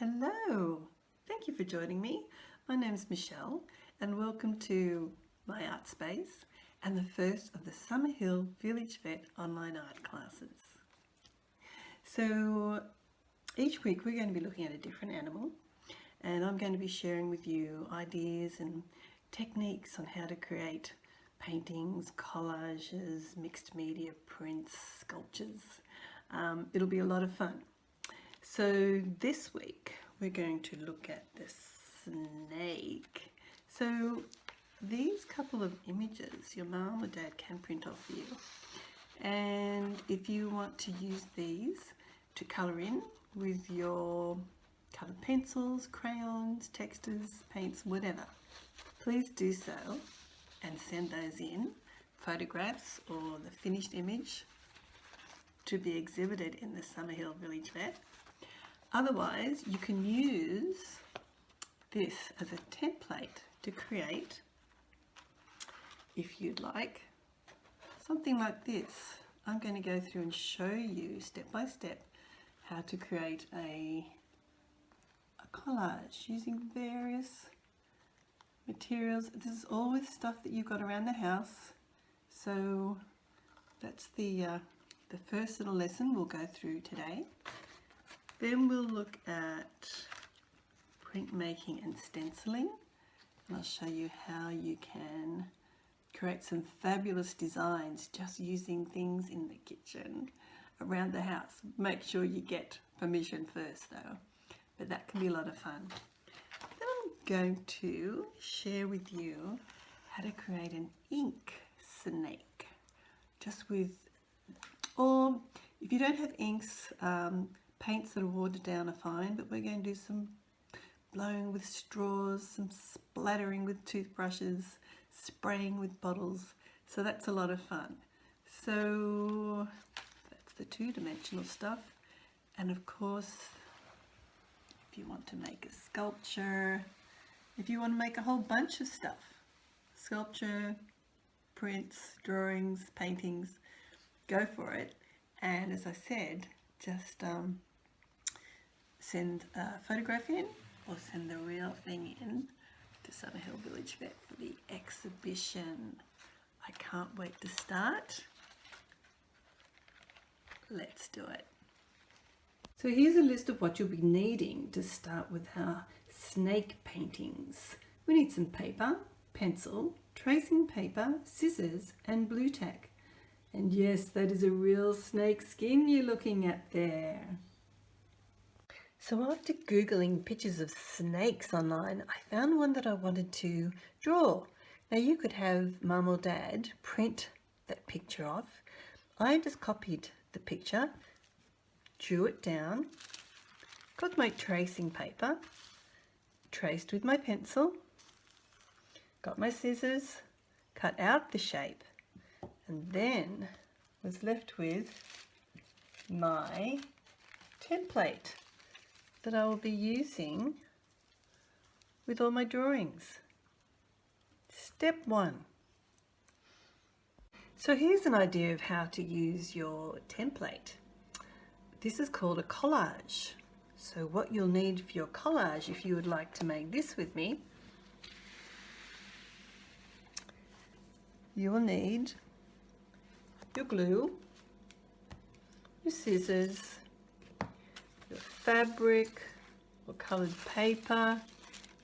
Hello, thank you for joining me. My name's Michelle and welcome to my art space and the first of the Summerhill Village Vet online art classes. So each week we're going to be looking at a different animal and I'm going to be sharing with you ideas and techniques on how to create paintings, collages, mixed media, prints, sculptures. It'll be a lot of fun. So this week we're going to look at the snake. So these couple of images your mum or dad can print off for you, and if you want to use these to colour in with your coloured pencils, crayons, textures, paints, whatever, please do so and send those in, photographs or the finished image, to be exhibited in the Summerhill Village Vet. Otherwise, you can use this as a template to create, if you'd like, something like this. I'm going to go through and show you step by step how to create a collage using various materials. This is all with stuff that you've got around the house. So that's the first little lesson we'll go through today. Then we'll look at printmaking and stenciling, and I'll show you how you can create some fabulous designs just using things in the kitchen around the house. Make sure you get permission first though, but that can be a lot of fun. Then I'm going to share with you how to create an ink snake, just with, or if you don't have inks, paints that are watered down are fine, but we're going to do some blowing with straws, some splattering with toothbrushes, spraying with bottles, so that's a lot of fun. So that's the two-dimensional stuff, and of course if you want to make a sculpture, if you want to make a whole bunch of stuff, sculpture, prints, drawings, paintings, go for it. And as I said, just send a photograph in or send the real thing in to Summerhill Village Vet for the exhibition. I can't wait to start. Let's do it. So here's a list of what you'll be needing to start with our snake paintings. We need some paper, pencil, tracing paper, scissors and blue tack. And yes, that is a real snake skin you're looking at there. So after Googling pictures of snakes online, I found one that I wanted to draw. Now you could have mum or dad print that picture off. I just copied the picture, drew it down, got my tracing paper, traced with my pencil, got my scissors, cut out the shape, and then was left with my template that I will be using with all my drawings. Step 1. So here's an idea of how to use your template. This is called a collage. So what you'll need for your collage, if you would like to make this with me, you will need your glue, your scissors, your fabric or coloured paper,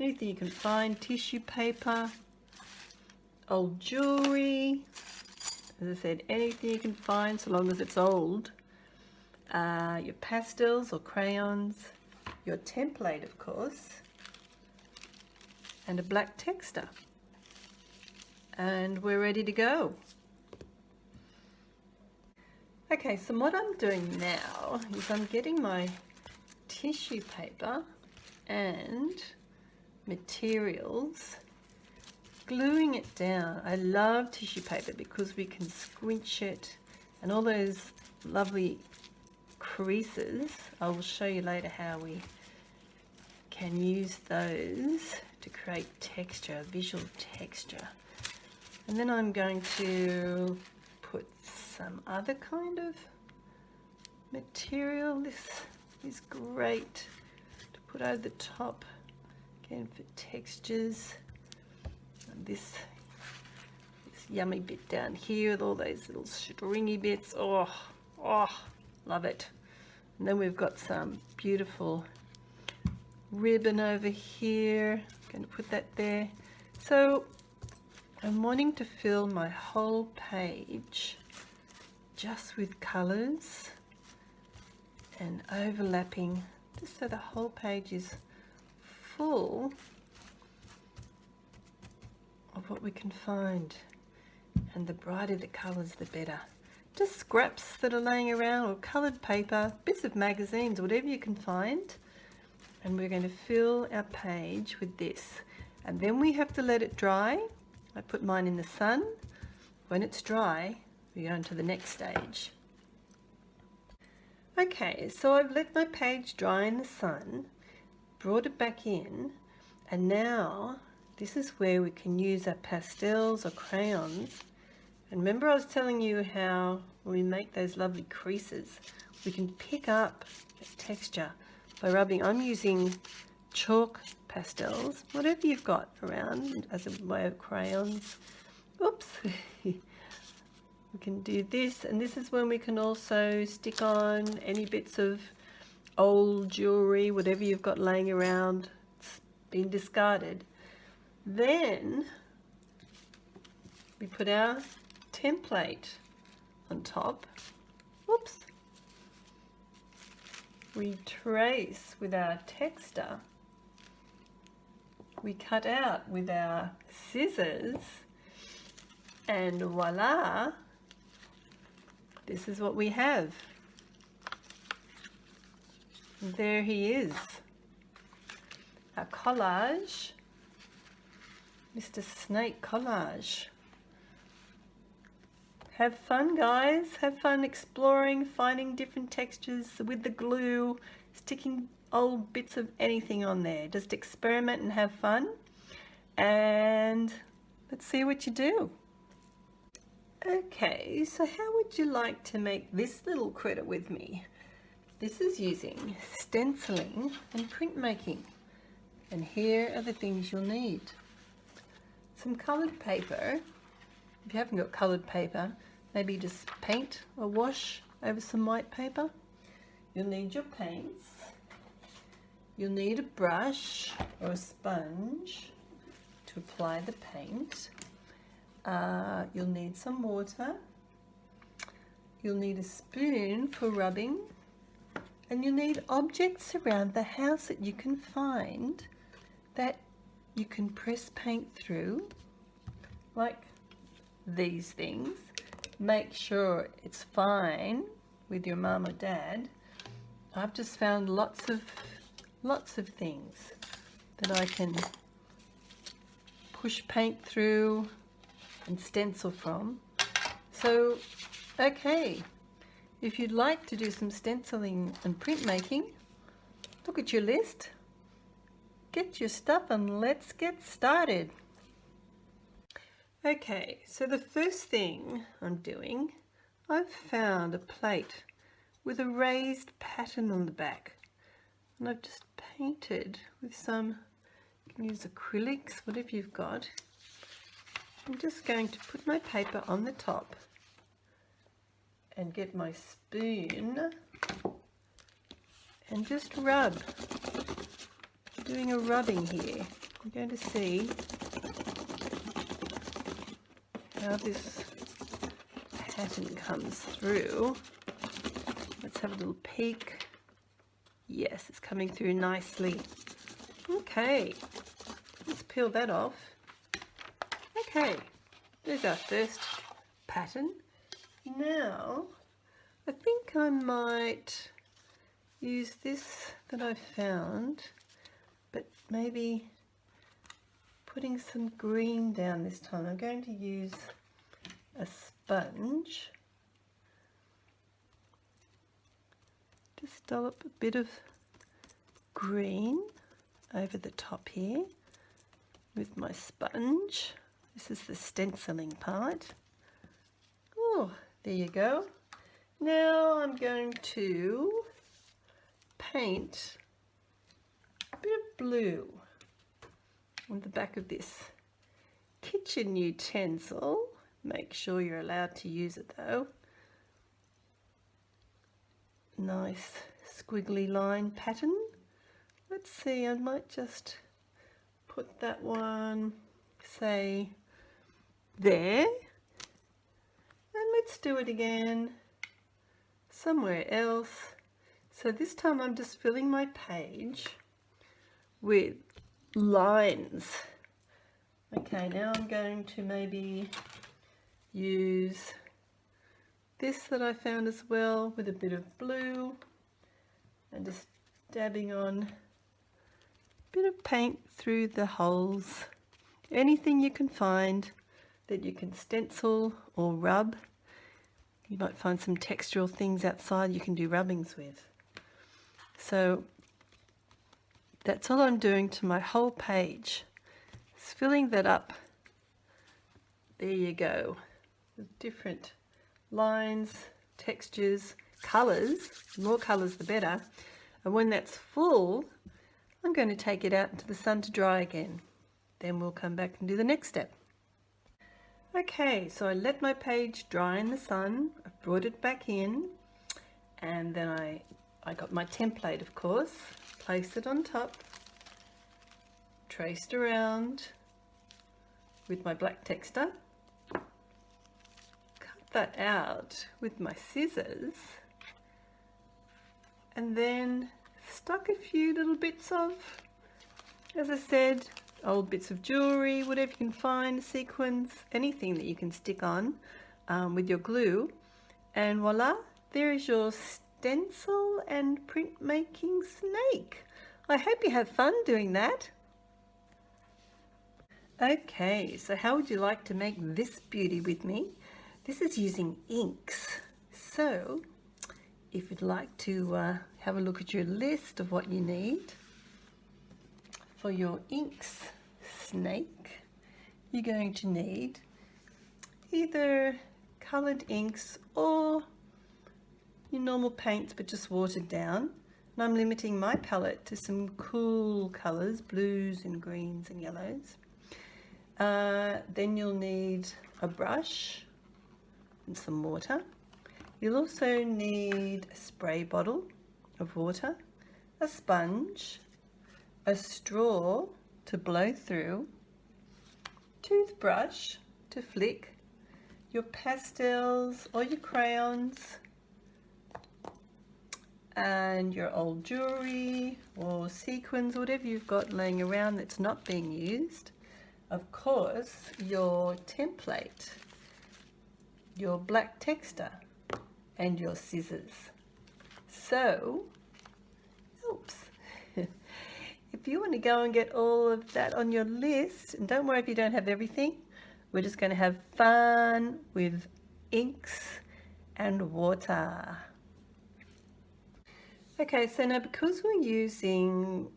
anything you can find, tissue paper, old jewellery, as I said, anything you can find so long as it's old, your pastels or crayons, your template of course, and a black texture. And we're ready to go. Okay, so what I'm doing now is I'm getting my tissue paper and materials, gluing it down. I love tissue paper because we can squinch it, and all those lovely creases, I will show you later how we can use those to create texture, visual texture. And then I'm going to put some other kind of material. This is great to put put over the top again for textures. And this yummy bit down here with all those little stringy bits. Oh, love it. And then we've got some beautiful ribbon over here. I'm going to put that there. So I'm wanting to fill my whole page just with colours and overlapping, just so the whole page is full of what we can find. And the brighter the colours, the better. Just scraps that are laying around, or coloured paper, bits of magazines, whatever you can find. And we're going to fill our page with this. And then we have to let it dry. I put mine in the sun. When it's dry, we go on to the next stage. Okay, so I've let my page dry in the sun, brought it back in, and now this is where we can use our pastels or crayons. And remember I was telling you how when we make those lovely creases, we can pick up the texture by rubbing. I'm using chalk pastels, whatever you've got around as a way of crayons. Oops. We can do this, and this is when we can also stick on any bits of old jewellery, whatever you've got laying around, it's been discarded. Then we put our template on top. Whoops. We trace with our texter. We cut out with our scissors, and voila, this is what we have. There he is, our collage, Mr. Snake Collage. Have fun, guys. Have fun exploring, finding different textures with the glue, sticking old bits of anything on there. Just experiment and have fun. And let's see what you do. Okay, so how would you like to make this little critter with me? This is using stenciling and printmaking. And here are the things you'll need. Some coloured paper. If you haven't got coloured paper, maybe just paint or wash over some white paper. You'll need your paints. You'll need a brush or a sponge to apply the paint. You'll need some water. You'll need a spoon for rubbing. And you'll need objects around the house that you can find that you can press paint through, like these things. Make sure it's fine with your mum or dad. I've just found lots of things that I can push paint through and stencil from. So, okay, if you'd like to do some stenciling and printmaking, look at your list, get your stuff, and let's get started. Okay, so the first thing I'm doing, I've found a plate with a raised pattern on the back, and I've just painted with some, you can use acrylics, whatever you've got. I'm just going to put my paper on the top and get my spoon and just rub. I'm doing a rubbing here. I'm going to see how this pattern comes through. Let's have a little peek. Yes, it's coming through nicely. Okay, let's peel that off. Okay, there's our first pattern. Now, I think I might use this that I found, but maybe putting some green down this time. I'm going to use a sponge. Just dollop a bit of green over the top here with my sponge. This is the stenciling part. Oh, there you go. Now I'm going to paint blue on the back of this kitchen utensil. Make sure you're allowed to use it though. Nice squiggly line pattern. Let's see, I might just put that one, say, there. And let's do it again somewhere else. So this time I'm just filling my page with lines. Okay, now I'm going to maybe use this that I found as well with a bit of blue and just dabbing on a bit of paint through the holes. Anything you can find that you can stencil or rub. You might find some textural things outside you can do rubbings with. So that's all I'm doing to my whole page. Just filling that up. There you go. With different lines, textures, colours. The more colours the better. And when that's full, I'm going to take it out into the sun to dry again. Then we'll come back and do the next step. Okay, so I let my page dry in the sun. I've brought it back in, and then I got my template, of course, placed it on top, traced around with my black texture, cut that out with my scissors, and then stuck a few little bits of, as I said, old bits of jewellery, whatever you can find, sequins, anything that you can stick on with your glue, and voila, there is your stencil and printmaking snake. I hope you have fun doing that. Okay, so how would you like to make this beauty with me? This is using inks. So if you'd like to have a look at your list of what you need for your inks snake, you're going to need either coloured inks or your normal paints but just watered down. And I'm limiting my palette to some cool colours, blues and greens and yellows. Then you'll need a brush and some water. You'll also need a spray bottle of water, a sponge, a straw to blow through, toothbrush to flick, your pastels or your crayons, and your old jewellery or sequins, whatever you've got laying around that's not being used. Of course, your template, your black texture, and your scissors. So, oops. If you want to go and get all of that on your list, and don't worry if you don't have everything, we're just going to have fun with inks and water. Okay, so now because we're using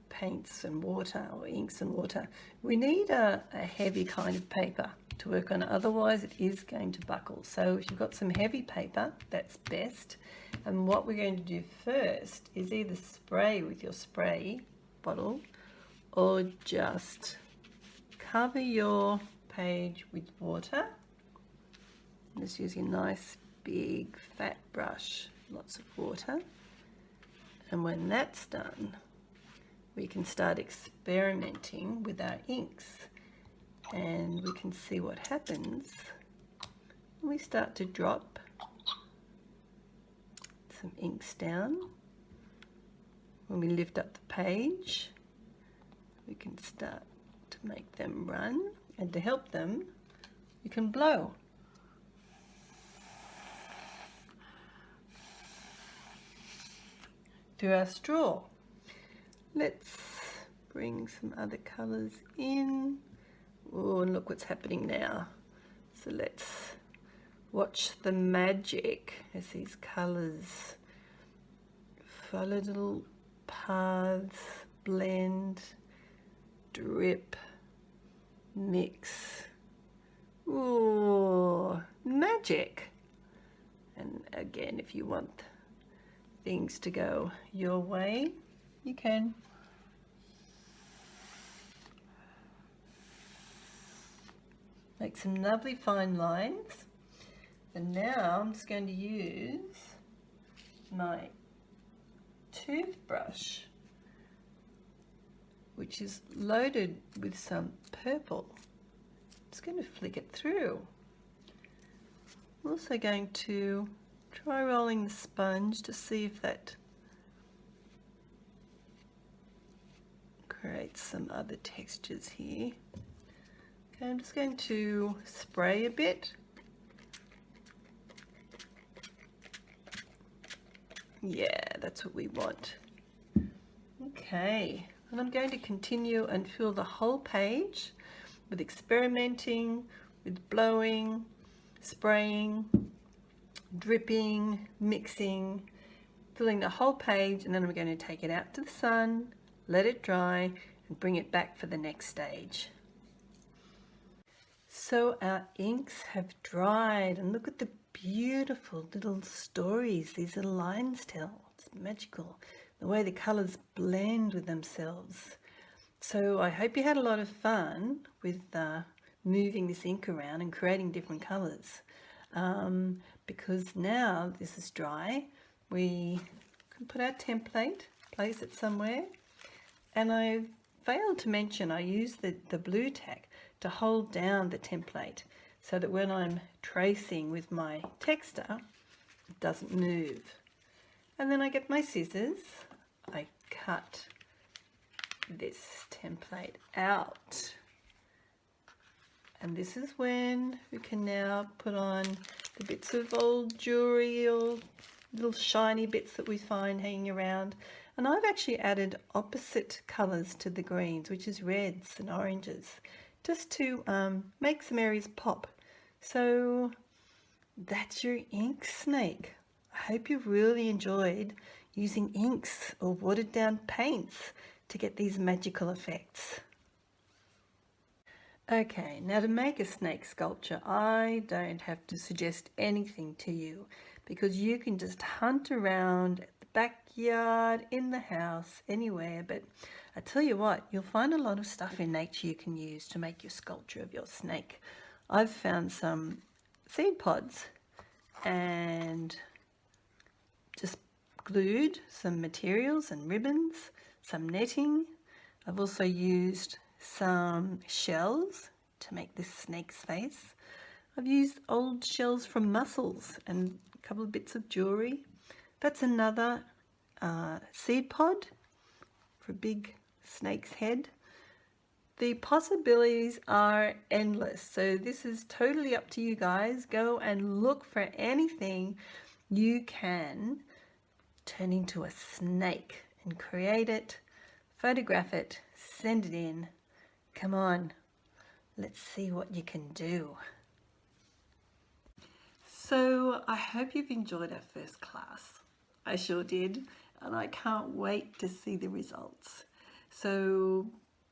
paints and water, or inks and water, we need a heavy kind of paper to work on, otherwise it is going to buckle. So if you've got some heavy paper, that's best. And what we're going to do first is either spray with your spray bottle or just cover your page with water. I'm just using a nice big fat brush, lots of water. And when that's done, we can start experimenting with our inks, and we can see what happens when we start to drop some inks down. When we lift up the page, we can start to make them run, and to help them, you can blow. Through our straw. Let's bring some other colours in. Oh, and look what's happening now. So let's watch the magic as these colours follow little paths, blend, drip, mix. Oh, magic! And again, if you want things to go your way, you can Make some lovely fine lines. And now I'm just going to use my toothbrush, which is loaded with some purple. I'm just going to flick it through. I'm also going to try rolling the sponge to see if that creates some other textures here. Okay, I'm just going to spray a bit. Yeah, that's what we want. Okay, and I'm going to continue and fill the whole page with experimenting, with blowing, spraying, dripping, mixing, filling the whole page, and then I'm going to take it out to the sun, let it dry, and bring it back for the next stage. So our inks have dried, and look at the beautiful little stories these little lines tell. It's magical, the way the colours blend with themselves. So I hope you had a lot of fun with moving this ink around and creating different colours. Because now this is dry, we can put our template, place it somewhere, and I failed to mention I use the blue tack to hold down the template so that when I'm tracing with my texter, it doesn't move. And then I get my scissors, I cut this template out. And this is when we can now put on the bits of old jewelry or little shiny bits that we find hanging around. And I've actually added opposite colours to the greens, which is reds and oranges, just to make some areas pop. So that's your ink snake. I hope you've really enjoyed using inks or watered down paints to get these magical effects. Okay, now to make a snake sculpture, I don't have to suggest anything to you because you can just hunt around at the backyard, in the house, anywhere. But I tell you what, you'll find a lot of stuff in nature you can use to make your sculpture of your snake. I've found some seed pods and just glued some materials and ribbons, some netting. I've also used some shells to make this snake's face. I've used old shells from mussels and a couple of bits of jewelry. That's another seed pod for a big snake's head. The possibilities are endless, so this is totally up to you guys. Go and look for anything you can turn into a snake and create it, photograph it, send it in. Come on, let's see what you can do. So I hope you've enjoyed our first class. I sure did, and I can't wait to see the results. So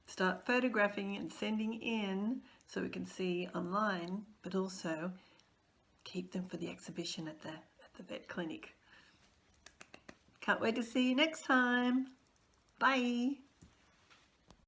start photographing and sending in so we can see online, but also keep them for the exhibition at the vet clinic. Can't wait to see you next time. Bye.